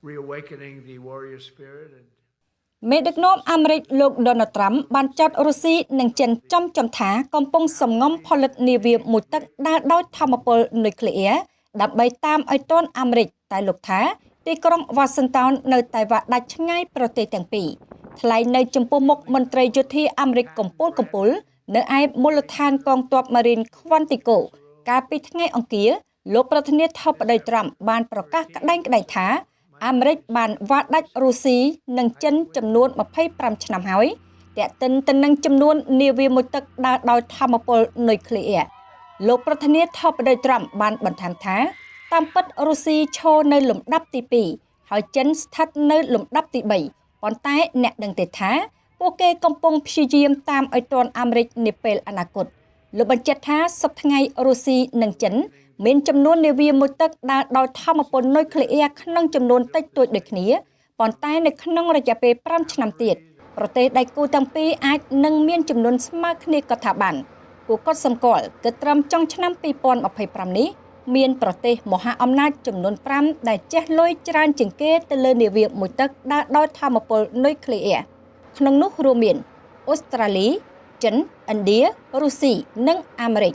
reawakening the warrior spirit. មេដឹកនាំអាមេរិកលោក Donald Trump បានចោទរុស្ស៊ីនិងចិនចំថាកំពុងសំងំផលិតនាវាមួយទឹកដើរដោយថាមពលនុយក្លេអ៊ែរដើម្បីតាមឲ្យទាន់អាមេរិកតែលោកថាទីក្រុង Washington នៅតែវាក់ដាច់ឆ្ងាយប្រទេសទាំងពីរថ្លែងនៅចំពោះមុខមន្ត្រីយោធាអាមេរិកកំពូលនៅឯមូលដ្ឋានកងទ័ព Marine Quantico កាលពីថ្ងៃអង្គារលោកប្រធានាធិបតី Trump បានប្រកាសក្តែងក្តីថាអាមេរិកបានវាស់ដាច់រុស្ស៊ីនិងចិនចំនួន25ឆ្នាំហើយតាក់ទិនទៅនឹងចំនួននាវាមួយទឹកដើរដោយថាមពលនុយក្លេអ៊ែរលោកប្រធានាធិបតី Trump បានបន្ថែមថាតាមពិតរុស្ស៊ីឈរនៅលំដាប់ទី2ហើយចិនស្ថិតនៅលំដាប់ទី3ប៉ុន្តែអ្នកដឹងទេថាពួកគេកំពុងព្យាយាមតាមឲ្យទាន់អាមេរិកនាពេលអនាគតលោកបញ្ជាក់ថាសប្តាហ៍ថ្ងៃរុស្ស៊ីនិងចិនមានចំនួននាវាមួយទឹកដើរដោយថាមពលនុយក្លេអ៊ែរក្នុងចំនួនតិចតួចដូចគ្នាប៉ុន្តែនៅក្នុងរយៈពេល5ឆ្នាំទៀតប្រទេសដៃគូទាំងពីរអាចនឹងមានចំនួនស្មើគ្នាក៏ថាបានគួរកត់សម្គាល់គឺត្រឹមចុងឆ្នាំ2025នេះមានប្រទេសមហាអំណាចចំនួន5ដែលជះលុយច្រើនជាងគេទៅលើនាវាមួយទឹកដើរដោយថាមពលនុយក្លេអ៊ែរក្នុងនោះរួមមានអូស្ត្រាលីចិនឥណ្ឌារុស្ស៊ីនិងអាមេរិក